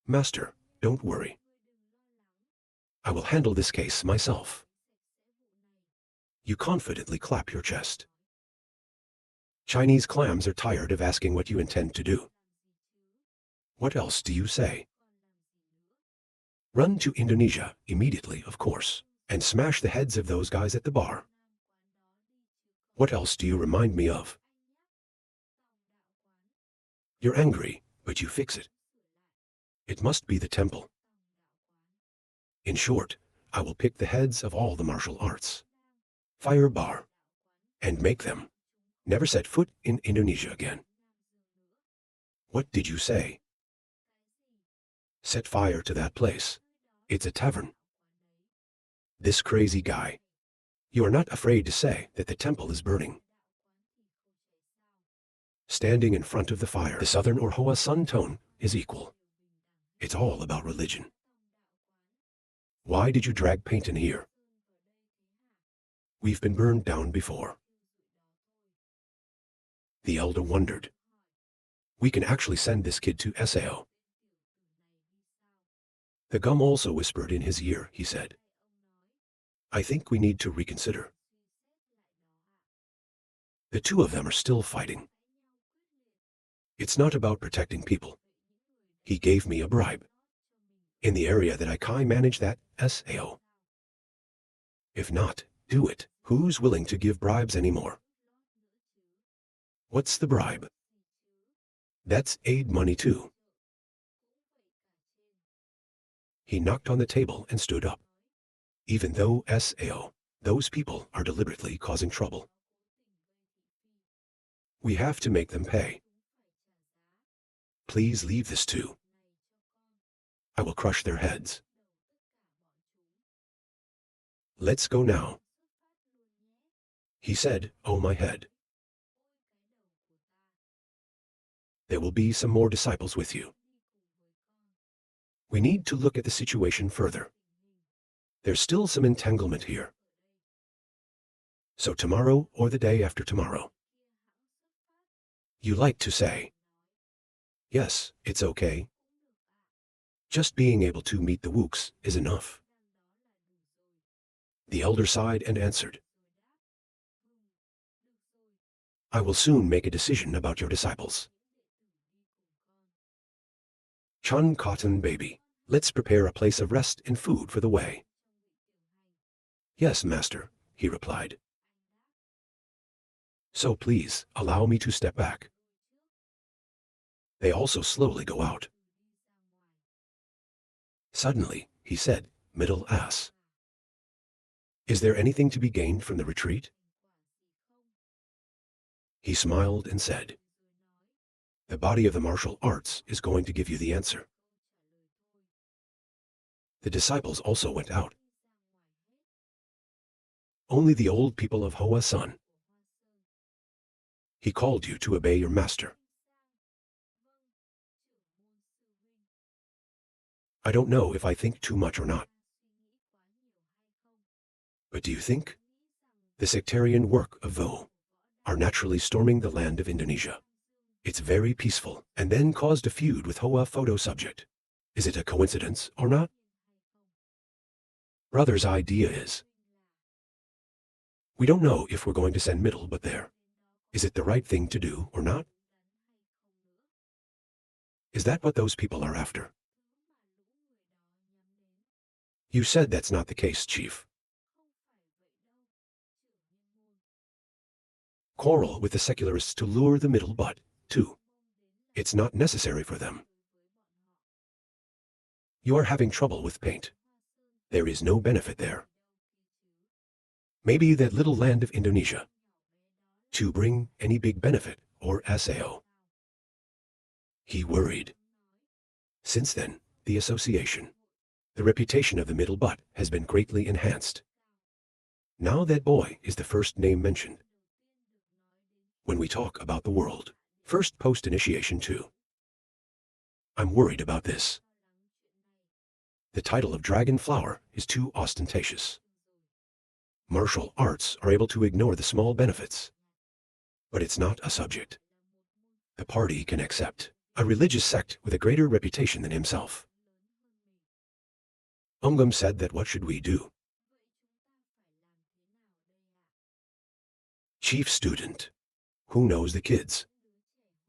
Master, don't worry. I will handle this case myself. You confidently clap your chest. Chinese clams are tired of asking what you intend to do. What else do you say? Run to Indonesia immediately, of course, and smash the heads of those guys at the bar. What else do you remind me of? You're angry, but you fix it. It must be the temple. In short, I will pick the heads of all the martial arts, fire bar, and make them never set foot in Indonesia again. What did you say? Set fire to that place. It's a tavern. This crazy guy. You are not afraid to say that the temple is burning. Standing in front of the fire, the southern or Hoa sun tone is equal. It's all about religion. Why did you drag paint in here? We've been burned down before. The elder wondered. We can actually send this kid to Sao. The gum also whispered in his ear, he said. I think we need to reconsider. The two of them are still fighting. It's not about protecting people. He gave me a bribe. In the area that I can manage that Sao. If not, do it. Who's willing to give bribes anymore? What's the bribe? That's aid money too. He knocked on the table and stood up. Even though Sao, those people are deliberately causing trouble. We have to make them pay. Please leave this too. I will crush their heads. Let's go now. He said, oh my head. There will be some more disciples with you. We need to look at the situation further. There's still some entanglement here. So tomorrow or the day after tomorrow. You like to say. Yes, it's okay. Just being able to meet the Wooks is enough. The elder sighed and answered. I will soon make a decision about your disciples. Chun Cotton baby, let's prepare a place of rest and food for the way. Yes, master, he replied. So please, allow me to step back. They also slowly go out. Suddenly, he said, middle ass. Is there anything to be gained from the retreat? He smiled and said, the body of the martial arts is going to give you the answer. The disciples also went out. Only the old people of Hoa Sun. He called you to obey your master. I don't know if I think too much or not. But do you think? The sectarian work of Vo are naturally storming the land of Indonesia. It's very peaceful, and then caused a feud with Hoa photo subject. Is it a coincidence or not? Brother's idea is, we don't know if we're going to send middle, but there. Is it the right thing to do or not? Is that what those people are after? You said that's not the case, Chief. Quarrel with the secularists to lure the middle, but, too, it's not necessary for them. You are having trouble with paint. There is no benefit there. Maybe that little land of Indonesia. To bring any big benefit or Sao. He worried. Since then, the association, the reputation of the middle butt has been greatly enhanced. Now that boy is the first name mentioned. When we talk about the world, first post-initiation too. I'm worried about this. The title of Dragon Flower is too ostentatious. Martial arts are able to ignore the small benefits. But it's not a subject. The party can accept a religious sect with a greater reputation than himself. said that what should we do? Chief student. Who knows the kids?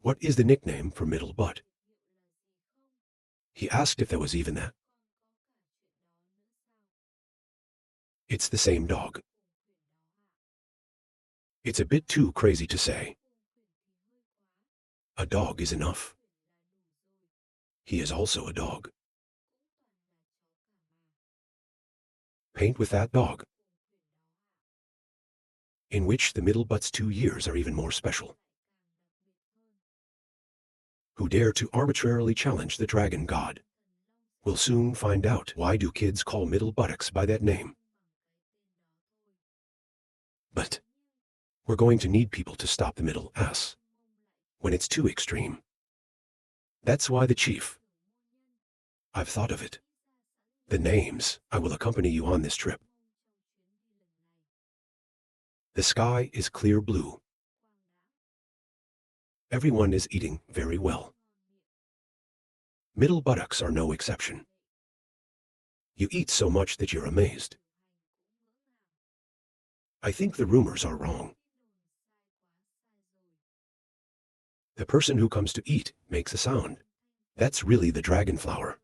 What is the nickname for middle butt? He asked if there was even that. It's the same dog. It's a bit too crazy to say. A dog is enough. He is also a dog. Paint with that dog. In which the middle butt's 2 years are even more special. Who dare to arbitrarily challenge the dragon god? We'll soon find out why do kids call middle buttocks by that name. But we're going to need people to stop the middle ass when it's too extreme. That's why the chief. I've thought of it. The names. I will accompany you on this trip. The sky is clear blue. Everyone is eating very well. Middle buttocks are no exception. You eat so much that you're amazed. I think the rumors are wrong. The person who comes to eat makes a sound. That's really the dragon flower.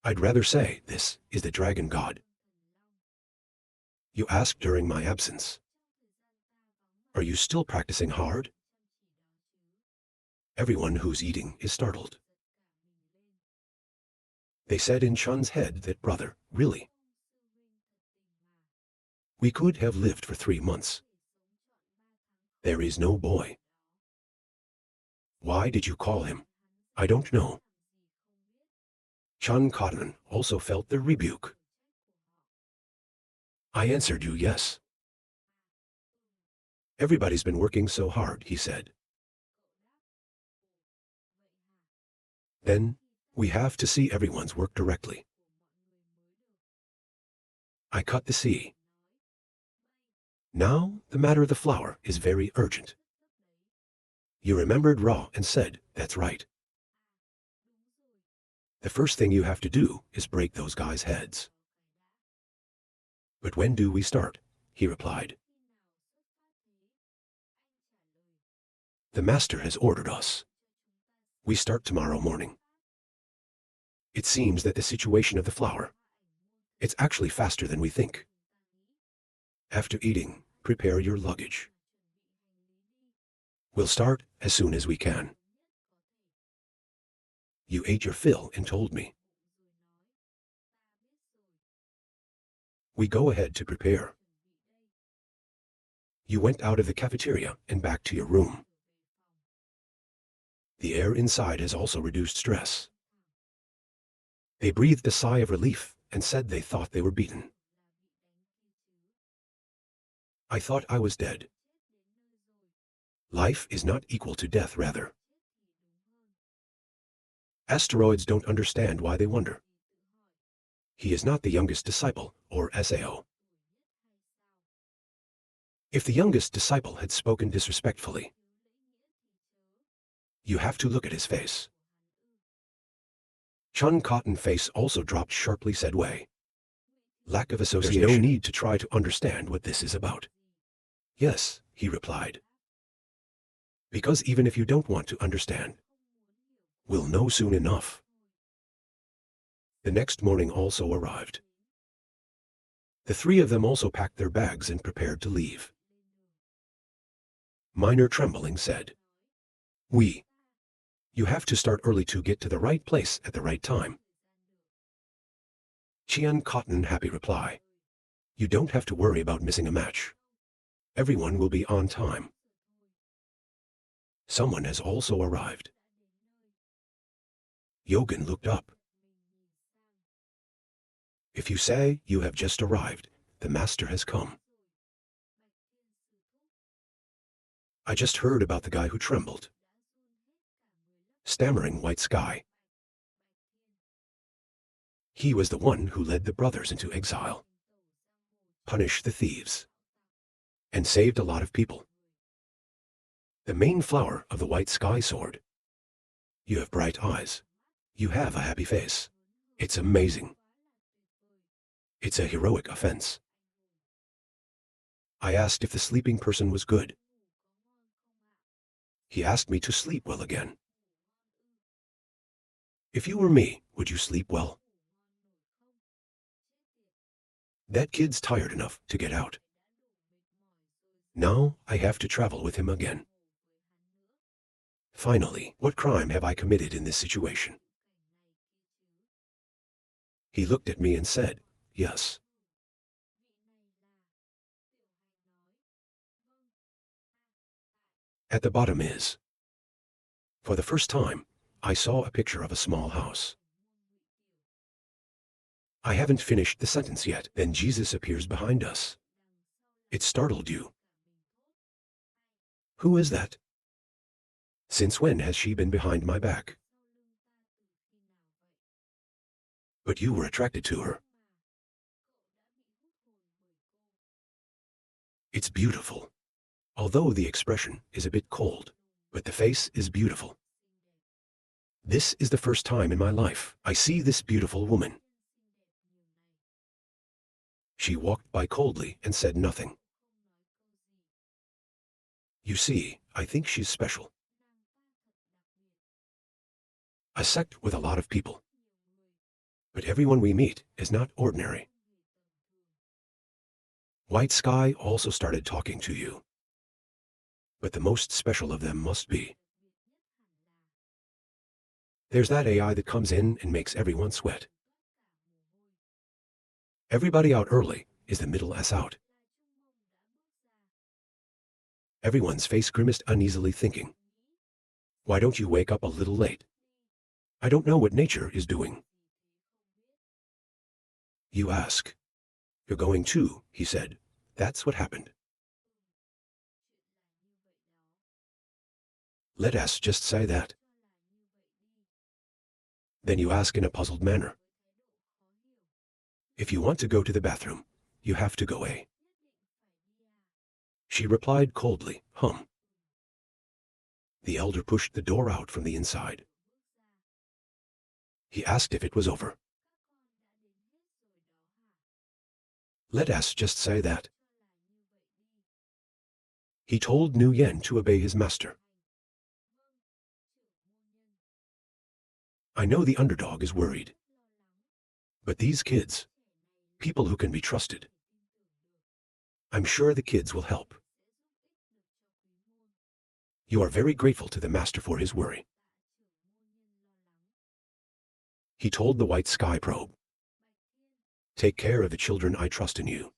I'd rather say this is the dragon god. You asked during my absence. Are you still practicing hard? Everyone who's eating is startled. They said in Chun's head that brother, really? We could have lived for 3 months. There is no boy. Why did you call him? I don't know. Chun Cotton also felt the rebuke. I answered you yes. Everybody's been working so hard, he said. Then, we have to see everyone's work directly. I cut the C. Now, the matter of the flower is very urgent. You remembered Ra and said, that's right. The first thing you have to do is break those guys' heads. But when do we start? He replied. The master has ordered us. We start tomorrow morning. It seems that the situation of the flower, it's actually faster than we think. After eating, prepare your luggage. We'll start as soon as we can. You ate your fill and told me. We go ahead to prepare. You went out of the cafeteria and back to your room. The air inside has also reduced stress. They breathed a sigh of relief and said they thought they were beaten. I thought I was dead. Life is not equal to death, rather. Asteroids don't understand why they wonder. He is not the youngest disciple, or SAO. If the youngest disciple had spoken disrespectfully, you have to look at his face. Chun Cotton face also dropped sharply, said Wei. Lack of association. There's no need to try to understand what this is about. Yes, he replied. Because even if you don't want to understand, we'll know soon enough. The next morning also arrived. The 3 of them also packed their bags and prepared to leave. Minor trembling said, You have to start early to get to the right place at the right time. Chian Cotton happy reply. You don't have to worry about missing a match. Everyone will be on time. Someone has also arrived. Yogan looked up. If you say you have just arrived, the master has come. I just heard about the guy who trembled. Stammering White Sky. He was the one who led the brothers into exile, punished the thieves, and saved a lot of people. The main flower of the White Sky sword. You have bright eyes. You have a happy face. It's amazing. It's a heroic offense. I asked if the sleeping person was good. He asked me to sleep well again. If you were me, would you sleep well? That kid's tired enough to get out. Now I have to travel with him again. Finally, what crime have I committed in this situation? He looked at me and said, yes. At the bottom is. For the first time, I saw a picture of a small house. I haven't finished the sentence yet, then Jesus appears behind us. It startled you. Who is that? Since when has she been behind my back? But you were attracted to her. It's beautiful. Although the expression is a bit cold, but the face is beautiful. This is the first time in my life I see this beautiful woman. She walked by coldly and said nothing. You see, I think she's special. A sect with a lot of people. But everyone we meet is not ordinary. White Sky also started talking to you. But the most special of them must be. There's that AI that comes in and makes everyone sweat. Everybody out early is the middle S out. Everyone's face grimaced uneasily, thinking, why don't you wake up a little late? I don't know what nature is doing. You ask. You're going too, he said. That's what happened. Let us just say that. Then you ask in a puzzled manner. If you want to go to the bathroom, you have to go A. She replied coldly, The elder pushed the door out from the inside. He asked if it was over. Let us just say that. He told Nu Yen to obey his master. I know the underdog is worried. But these kids, people who can be trusted, I'm sure the kids will help. You are very grateful to the master for his worry. He told the White Sky probe. Take care of the children, I trust in you.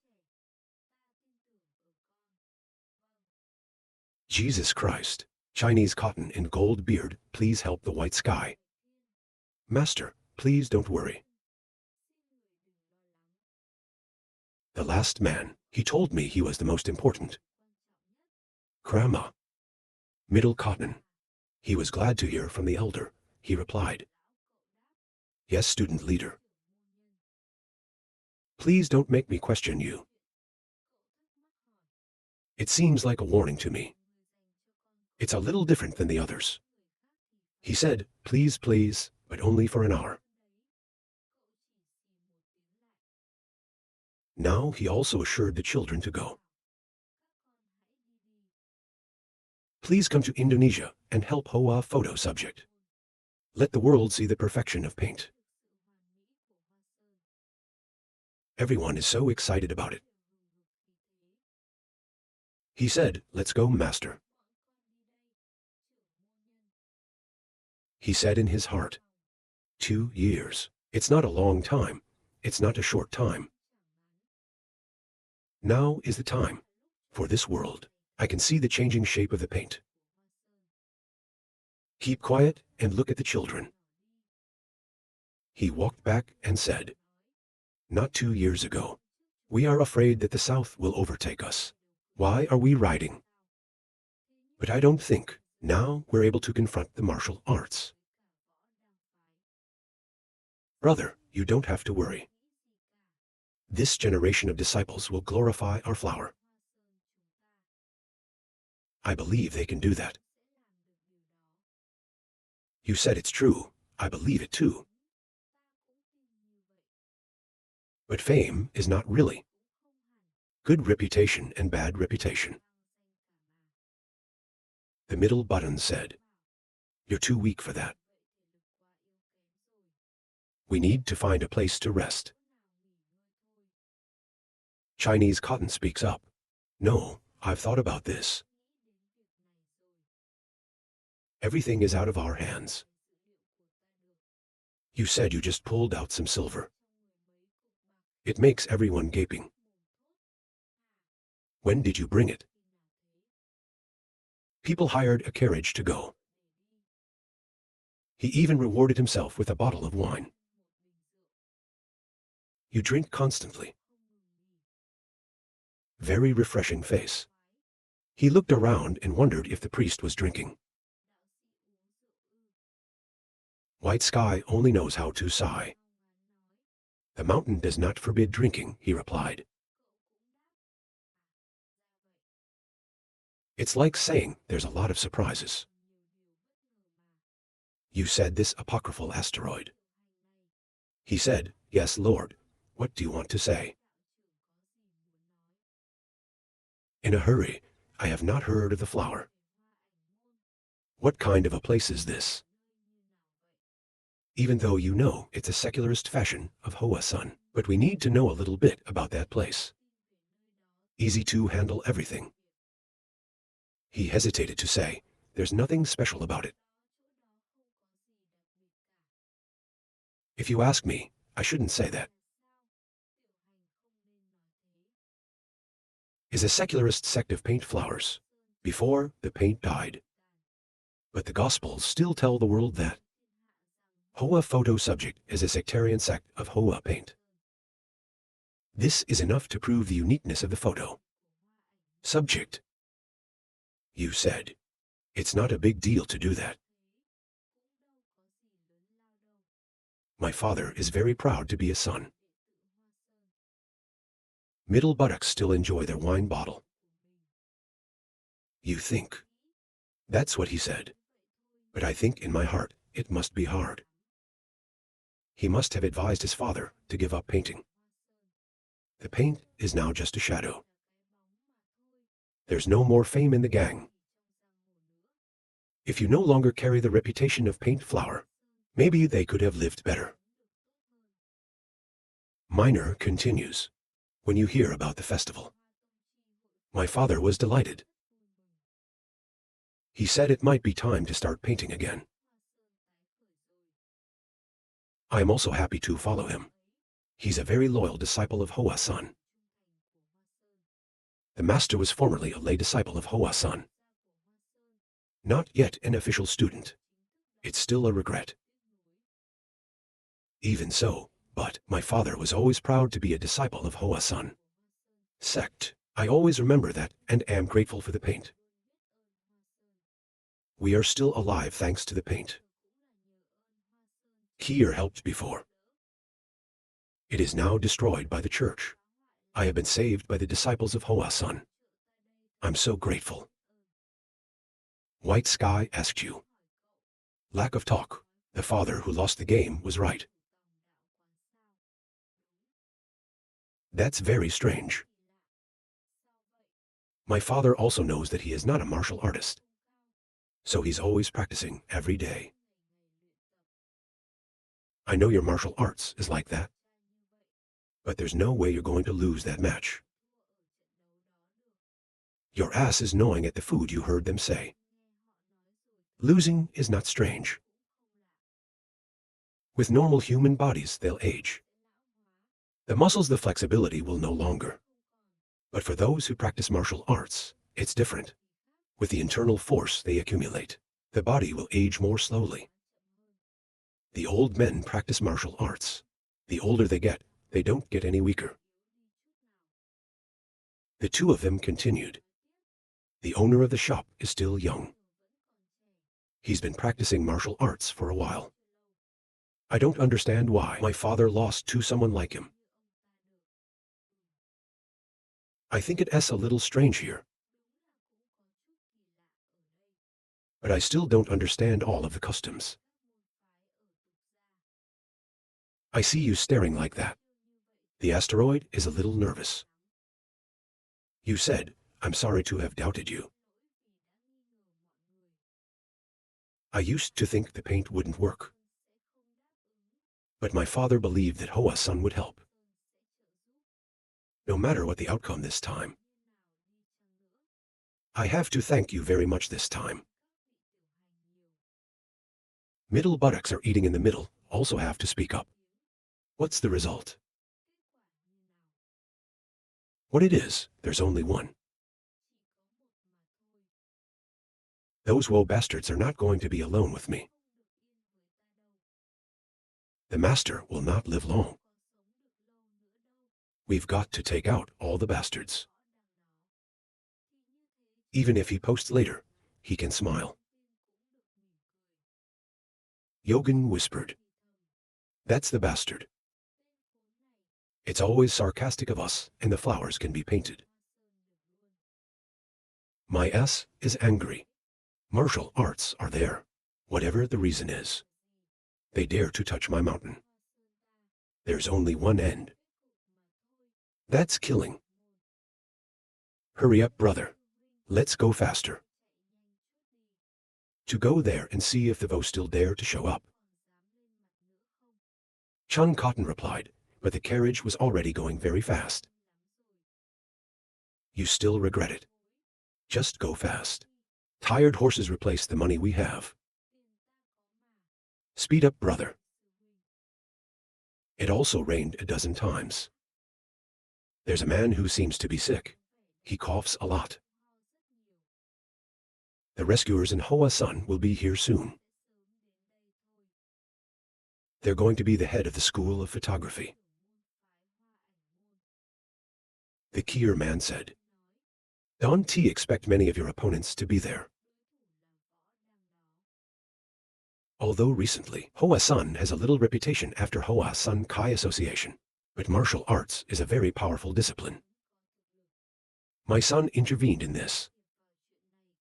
Jesus Christ, Chinese cotton and gold beard, please help the White Sky. Master, please don't worry. The last man, he told me he was the most important. Grandma. Middle cotton. He was glad to hear from the elder. He replied. Yes, student leader. Please don't make me question you. It seems like a warning to me. It's a little different than the others. He said, please, please, but only for an hour. Now he also assured the children to go. Please come to Indonesia and help Hoa photo subject. Let the world see the perfection of paint. Everyone is so excited about it. He said, let's go, master. He said in his heart, 2 years. It's not a long time. It's not a short time. Now is the time. For this world, I can see the changing shape of the paint. Keep quiet and look at the children. He walked back and said, not 2 years ago. We are afraid that the South will overtake us. Why are we riding? But I don't think. Now we're able to confront the martial arts. Brother, you don't have to worry. This generation of disciples will glorify our flower. I believe they can do that. You said it's true. I believe it too. But fame is not really good reputation and bad reputation. The middle button said, "You're too weak for that. We need to find a place to rest." Chinese Cotton speaks up. "No, I've thought about this. Everything is out of our hands. You said you just pulled out some silver. It makes everyone gaping. When did you bring it?" People hired a carriage to go. He even rewarded himself with a bottle of wine. You drink constantly. Very refreshing face. He looked around and wondered if the priest was drinking. White sky only knows how to sigh. The mountain does not forbid drinking, he replied. It's like saying there's a lot of surprises. You said this apocryphal asteroid. He said, "Yes, Lord. What do you want to say?" In a hurry, I have not heard of the flower. What kind of a place is this? Even though you know it's a secularist fashion of Hoa Sun, but we need to know a little bit about that place. Easy to handle everything. He hesitated to say, "There's nothing special about it." If you ask me, I shouldn't say that. Is a secularist sect of paint flowers, before the paint died. But the Gospels still tell the world that Hoa photo subject is a sectarian sect of Hoa paint. This is enough to prove the uniqueness of the photo. Subject. You said, it's not a big deal to do that. My father is very proud to be a son. Middle buttocks still enjoy their wine bottle. You think. That's what he said. But I think in my heart, it must be hard. He must have advised his father to give up painting. The paint is now just a shadow. There's no more fame in the gang. If you no longer carry the reputation of paint flower, maybe they could have lived better. Minor continues. When you hear about the festival. My father was delighted. He said it might be time to start painting again. I am also happy to follow him. He's a very loyal disciple of Hoa Sun. The master was formerly a lay disciple of Hoa Sun. Not yet an official student. It's still a regret. Even so, but my father was always proud to be a disciple of Hoa Sun Sect. I always remember that and am grateful for the paint. We are still alive thanks to the paint. Kier helped before. It is now destroyed by the church. I have been saved by the disciples of Hoa Sun. I'm so grateful. White Sky asked you. Lack of talk. The father who lost the game was right. That's very strange. My father also knows that he is not a martial artist. So he's always practicing every day. I know your martial arts is like that. But there's no way you're going to lose that match. Your ass is gnawing at the food, you heard them say. Losing is not strange. With normal human bodies, they'll age. The muscles, the flexibility will no longer. But for those who practice martial arts, it's different. With the internal force they accumulate, the body will age more slowly. The old men practice martial arts. The older they don't get any weaker. The two of them continued. The owner of the shop is still young. He's been practicing martial arts for a while. I don't understand why my father lost to someone like him. I think it's a little strange here. But I still don't understand all of the customs. I see you staring like that. The asteroid is a little nervous. You said, I'm sorry to have doubted you. I used to think the paint wouldn't work. But my father believed that Hoa-san would help. No matter what the outcome this time. I have to thank you very much this time. Middle buttocks are eating in the middle, also have to speak up. What's the result? What it is, there's only one. Those woe bastards are not going to be alone with me. The master will not live long. We've got to take out all the bastards. Even if he posts later, he can smile. Yogan whispered. That's the bastard. It's always sarcastic of us, and the flowers can be painted. My S is angry. Martial arts are there, whatever the reason is. They dare to touch my mountain. There's only one end. That's killing. Hurry up, brother. Let's go faster. To go there and see if the Vo still dare to show up. Chung Cotton replied, but the carriage was already going very fast. You still regret it. Just go fast. Tired horses replace the money we have. Speed up, brother. It also rained a dozen times. There's a man who seems to be sick. He coughs a lot. The rescuers and Hoa-san will be here soon. They're going to be the head of the School of Photography. The Kier man said. Don't expect many of your opponents to be there. Although recently, Hoa-san has a little reputation after Hoa-san Kai Association, but martial arts is a very powerful discipline. My son intervened in this.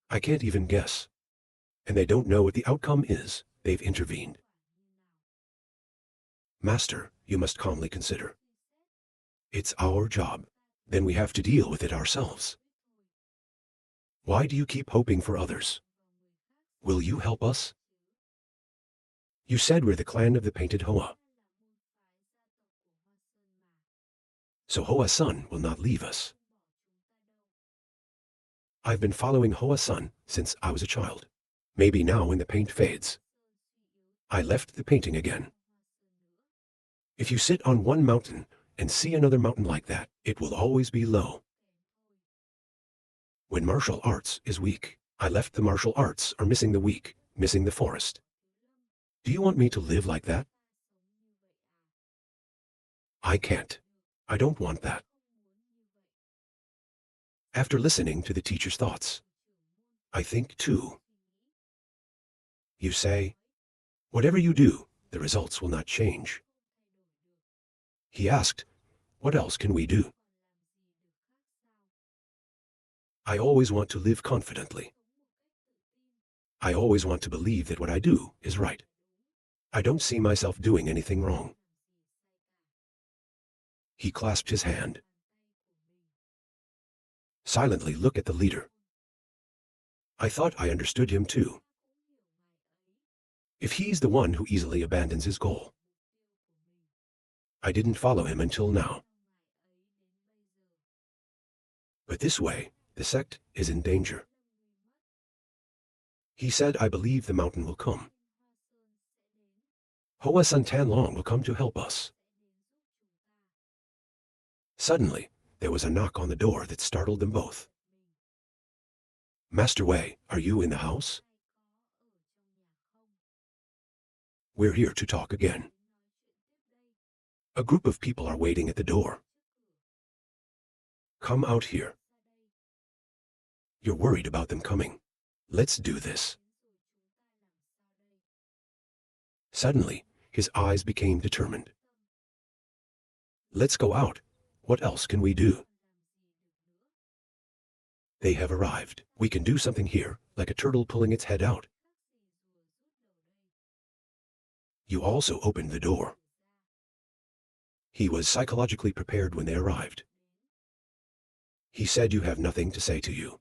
I can't even guess. And they don't know what the outcome is. They've intervened. Master, you must calmly consider. It's our job. Then we have to deal with it ourselves. Why do you keep hoping for others? Will you help us? You said we're the clan of the painted Hoa. So Hoa-san will not leave us. I've been following Hoa-san since I was a child. Maybe now when the paint fades. I left the painting again. If you sit on one mountain and see another mountain like that, it will always be low. When martial arts is weak, I left the martial arts are missing the weak, missing the forest. Do you want me to live like that? I can't. I don't want that. After listening to the teacher's thoughts, I think too. You say, whatever you do, the results will not change. He asked, what else can we do? I always want to live confidently. I always want to believe that what I do is right. I don't see myself doing anything wrong. He clasped his hand. Silently look at the leader. I thought I understood him too. If he's the one who easily abandons his goal. I didn't follow him until now. But this way, the sect is in danger. He said, I believe the mountain will come. Hoa-san Tan-long will come to help us. Suddenly, there was a knock on the door that startled them both. Master Wei, are you in the house? We're here to talk again. A group of people are waiting at the door. Come out here. You're worried about them coming. Let's do this. Suddenly, his eyes became determined. Let's go out. What else can we do? They have arrived. We can do something here, like a turtle pulling its head out. You also opened the door. He was psychologically prepared when they arrived. He said you have nothing to say to you.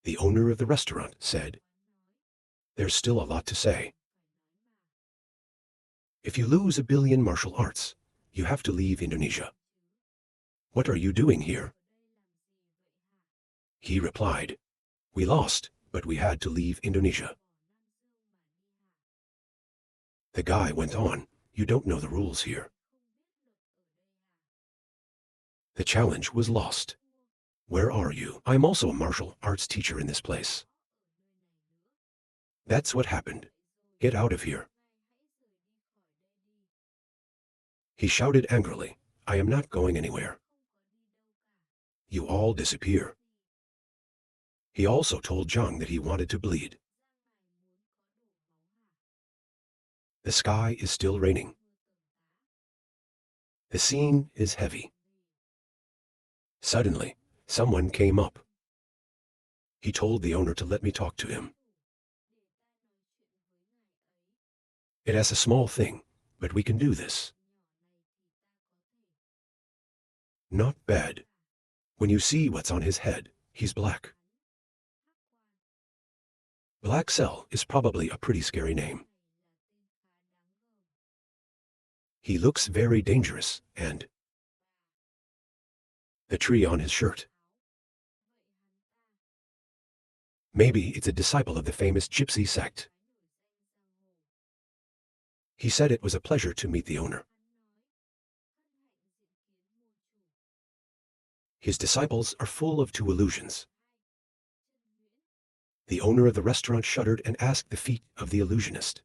The owner of the restaurant said, there's still a lot to say. If you lose 1 billion martial arts, you have to leave Indonesia. What are you doing here? He replied, we lost, but we had to leave Indonesia. The guy went on, you don't know the rules here. The challenge was lost. Where are you? I'm also a martial arts teacher in this place. That's what happened. Get out of here. He shouted angrily, I am not going anywhere. You all disappear. He also told Chung that he wanted to bleed. The sky is still raining. The scene is heavy. Suddenly, someone came up. He told the owner to let me talk to him. It is a small thing, but we can do this. Not bad. When you see what's on his head, he's black. Black Cell is probably a pretty scary name. He looks very dangerous, and the tree on his shirt. Maybe it's a disciple of the famous Gypsy sect. He said it was a pleasure to meet the owner. His disciples are full of 2 illusions. The owner of the restaurant shuddered and asked the feat of the illusionist.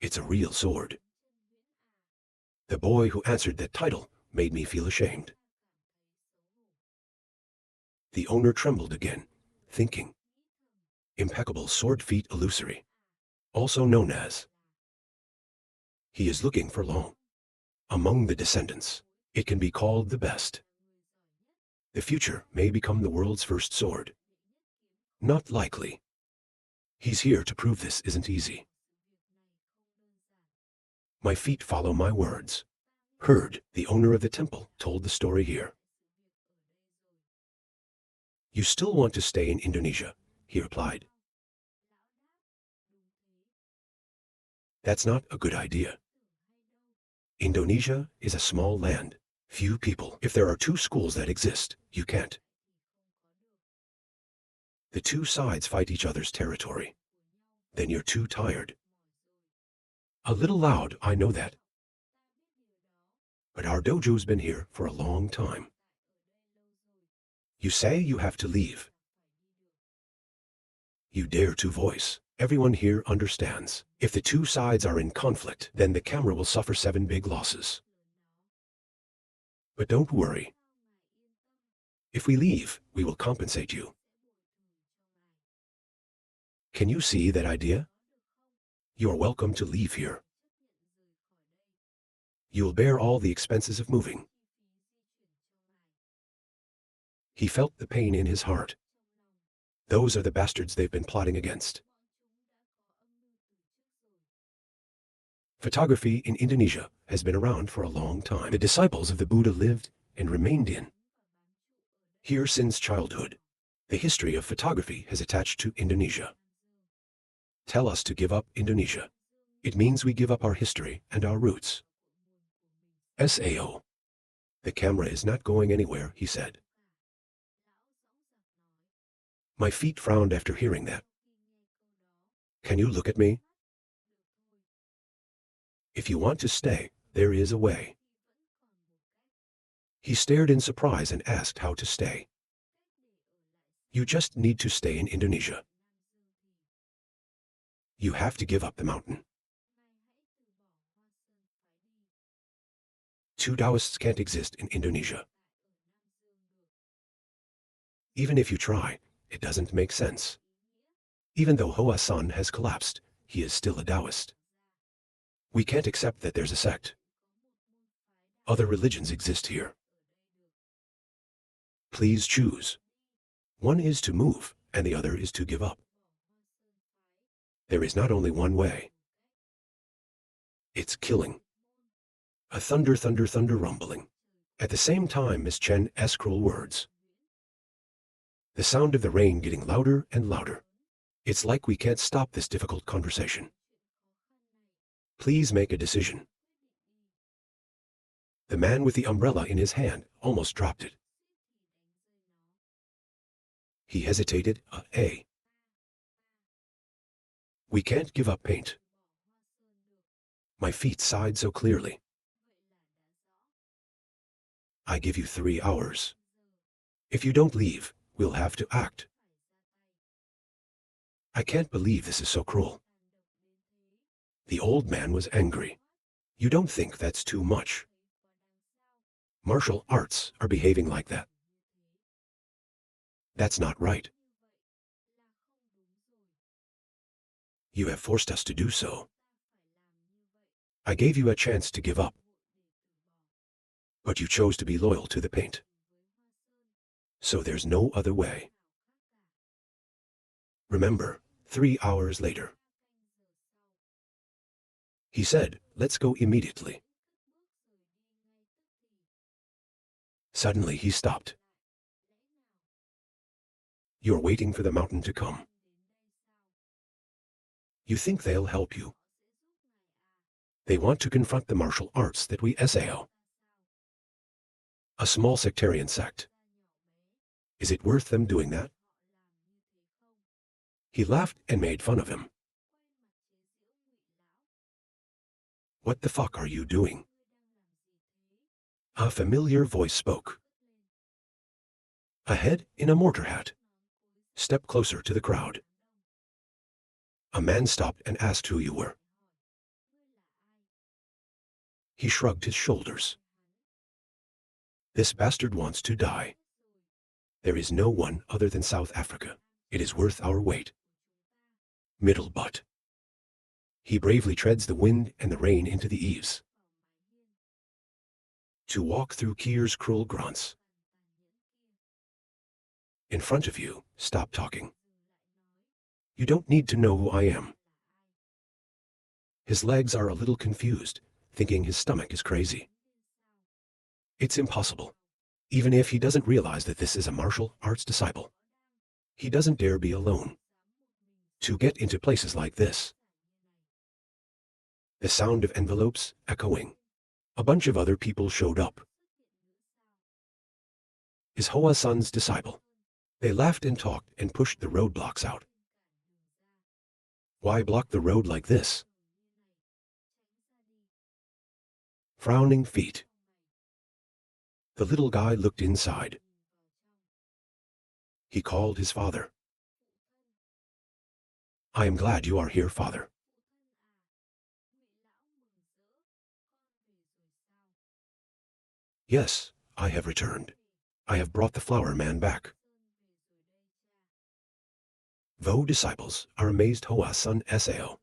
It's a real sword. The boy who answered that title made me feel ashamed. The owner trembled again, thinking. Impeccable sword feat illusory, also known as. He is looking for long. Among the descendants, it can be called the best. The future may become the world's first sword. Not likely. He's here to prove this isn't easy. My feet follow my words. Heard, the owner of the temple, told the story here. You still want to stay in Indonesia, he replied. That's not a good idea. Indonesia is a small land, few people. If there are 2 schools that exist, you can't. The 2 sides fight each other's territory. Then you're too tired. A little loud, I know that. But our dojo's been here for a long time. You say you have to leave. You dare to voice. Everyone here understands. If the 2 sides are in conflict, then the camera will suffer 7 big losses. But don't worry. If we leave, we will compensate you. Can you see that idea? You are welcome to leave here. You'll bear all the expenses of moving. He felt the pain in his heart. Those are the bastards they've been plotting against. Photography in Indonesia has been around for a long time. The disciples of the Buddha lived and remained in here since childhood. The history of photography has attached to Indonesia. Tell us to give up Indonesia. It means we give up our history and our roots. SAO. The camera is not going anywhere, he said. My feet frowned after hearing that. Can you look at me? If you want to stay, there is a way. He stared in surprise and asked how to stay. You just need to stay in Indonesia. You have to give up the mountain. 2 Taoists can't exist in Indonesia. Even if you try, it doesn't make sense. Even though Hoa Sun has collapsed, he is still a Taoist. We can't accept that there's a sect. Other religions exist here. Please choose. One is to move, and the other is to give up. There is not only one way. It's killing. A thunder, thunder, thunder rumbling. At the same time as Chen's cruel words. The sound of the rain getting louder and louder. It's like we can't stop this difficult conversation. Please make a decision. The man with the umbrella in his hand almost dropped it. He hesitated. We can't give up paint. My feet sighed so clearly. I give you 3 hours. If you don't leave, we'll have to act. I can't believe this is so cruel. The old man was angry. You don't think that's too much? Martial arts are behaving like that. That's not right. You have forced us to do so. I gave you a chance to give up. But you chose to be loyal to the paint. So there's no other way. Remember, 3 hours later. He said, let's go immediately. Suddenly he stopped. You're waiting for the mountain to come. You think they'll help you. They want to confront the martial arts that we sao. A small sectarian sect. Is it worth them doing that? He laughed and made fun of him. What the fuck are you doing? A familiar voice spoke. A head in a mortar hat. Step closer to the crowd. A man stopped and asked who you were. He shrugged his shoulders. This bastard wants to die. There is no one other than South Africa. It is worth our wait. Middle butt. He bravely treads the wind and the rain into the eaves. To walk through Kier's cruel grunts. In front of you, stop talking. You don't need to know who I am. His legs are a little confused, thinking his stomach is crazy. It's impossible. Even if he doesn't realize that this is a martial arts disciple. He doesn't dare be alone. To get into places like this. The sound of envelopes echoing. A bunch of other people showed up. Is Hoa-san's disciple. They laughed and talked and pushed the roadblocks out. Why block the road like this? Frowning feet. The little guy looked inside. He called his father. I am glad you are here, father. Yes, I have returned. I have brought the flower man back. Vo disciples are amazed Hoa-san sao.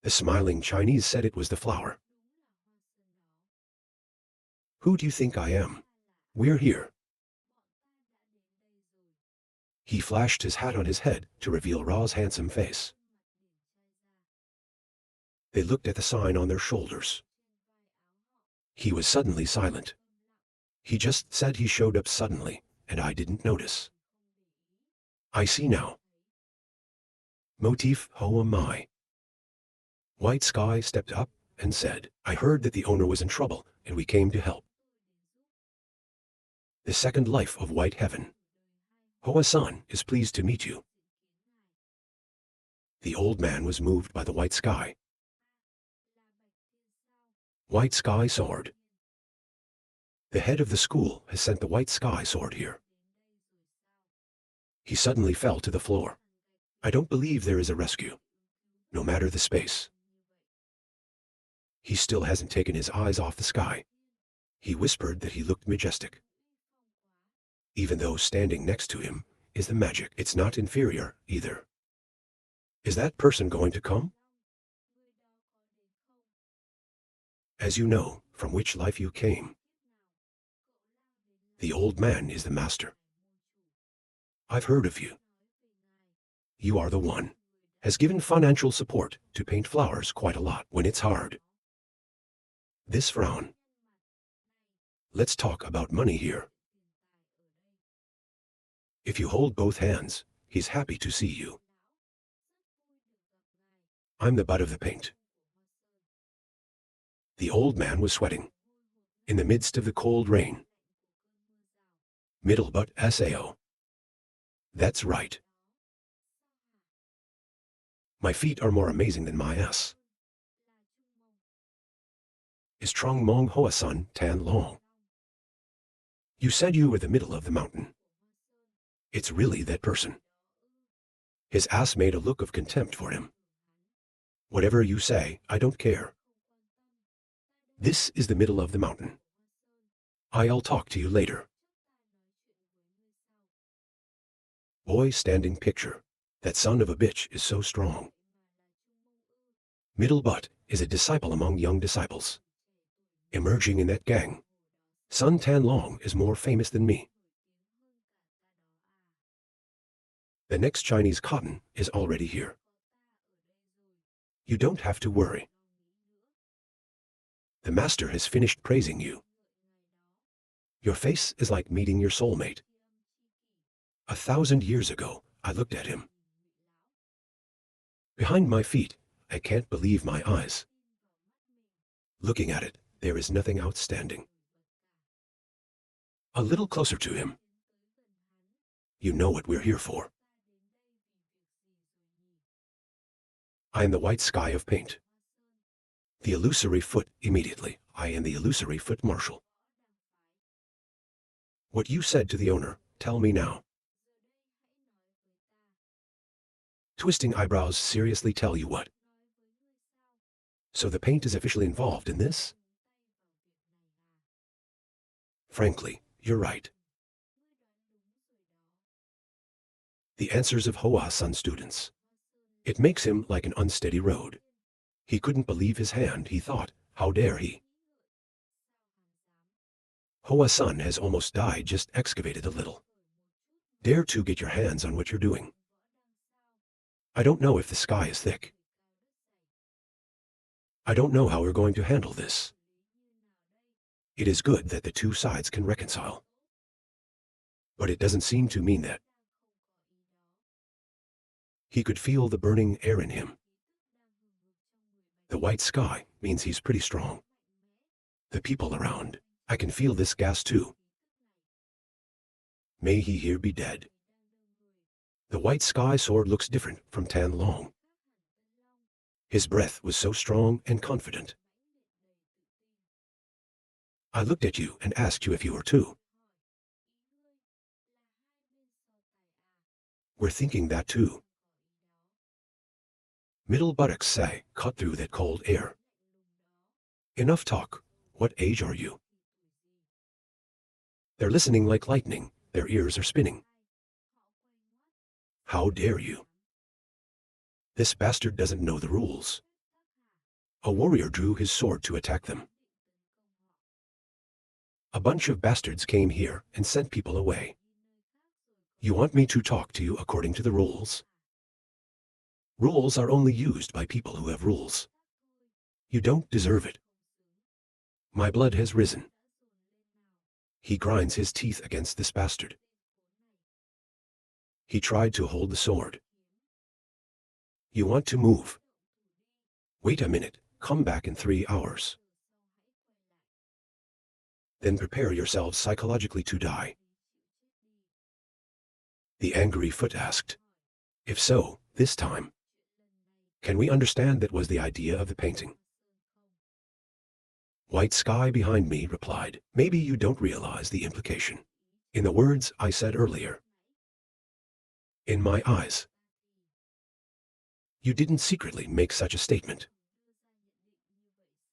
The smiling Chinese said it was the flower. Who do you think I am? We're here. He flashed his hat on his head to reveal Ra's handsome face. They looked at the sign on their shoulders. He was suddenly silent. He just said he showed up suddenly, and I didn't notice. I see now. Motif Hoa Mai. White Sky stepped up and said, I heard that the owner was in trouble, and we came to help. The second life of White Heaven. Hoa-san is pleased to meet you. The old man was moved by the white sky. White Sky Sword. The head of the school has sent the White Sky Sword here. He suddenly fell to the floor. I don't believe there is a rescue, no matter the space. He still hasn't taken his eyes off the sky. He whispered that he looked majestic. Even though standing next to him is the magic, it's not inferior either. Is that person going to come? As you know, from which life you came. The old man is the master. I've heard of you. You are the one. has given financial support to paint flowers quite a lot when it's hard. This frown. Let's talk about money here. If you hold both hands, he's happy to see you. I'm the butt of the paint. The old man was sweating. In the midst of the cold rain. Middle butt Sao. That's right. My feet are more amazing than my ass. Is Chung Myung Hoa son tan long? You said you were the middle of the mountain. It's really that person. His ass made a look of contempt for him. Whatever you say, I don't care. This is the middle of the mountain. I'll talk to you later. Boy standing picture. That son of a bitch is so strong. Middle butt is a disciple among young disciples. Emerging in that gang. Sun Tan Long is more famous than me. The next Chinese cotton is already here. You don't have to worry. The master has finished praising you. Your face is like meeting your soulmate. 1,000 years ago, I looked at him. Behind my feet, I can't believe my eyes. Looking at it, there is nothing outstanding. A little closer to him. You know what we're here for. I am the white sky of paint. The illusory foot immediately. I am the illusory foot marshal. What you said to the owner, tell me now. Twisting eyebrows seriously tell you what? So the paint is officially involved in this? Frankly, you're right. The answers of Hoa Sun students. It makes him like an unsteady road. He couldn't believe his hand, he thought, how dare he? Hoa Sun has almost died, just excavated a little. Dare to get your hands on what you're doing. I don't know if the sky is thick. I don't know how we're going to handle this. It is good that the two sides can reconcile. But it doesn't seem to mean that. He could feel the burning air in him. The white sky means he's pretty strong. The people around, I can feel this gas too. May he here be dead. The white sky sword looks different from Tan Long. His breath was so strong and confident. I looked at you and asked you if you were too. We're thinking that too. Middle buttocks say, cut through that cold air. Enough talk. What age are you? They're listening like lightning. Their ears are spinning. How dare you? This bastard doesn't know the rules. A warrior drew his sword to attack them. A bunch of bastards came here and sent people away. You want me to talk to you according to the rules? Rules are only used by people who have rules. You don't deserve it. My blood has risen. He grinds his teeth against this bastard. He tried to hold the sword. You want to move? Wait a minute, come back in 3 hours. Then prepare yourselves psychologically to die. The angry foot asked. If so, this time. Can we understand that was the idea of the painting? White sky behind me replied, maybe you don't realize the implication. In the words I said earlier. In my eyes. You didn't secretly make such a statement.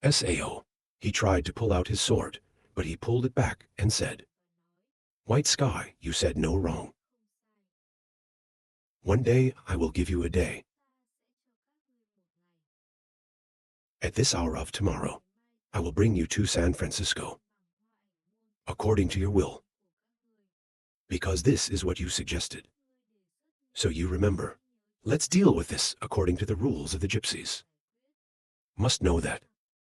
Sao. He tried to pull out his sword, but he pulled it back and said, White sky, you said no wrong. One day I will give you a day. At this hour of tomorrow, I will bring you to San Francisco. According to your will. Because this is what you suggested. So you remember. Let's deal with this according to the rules of the gypsies. Must know that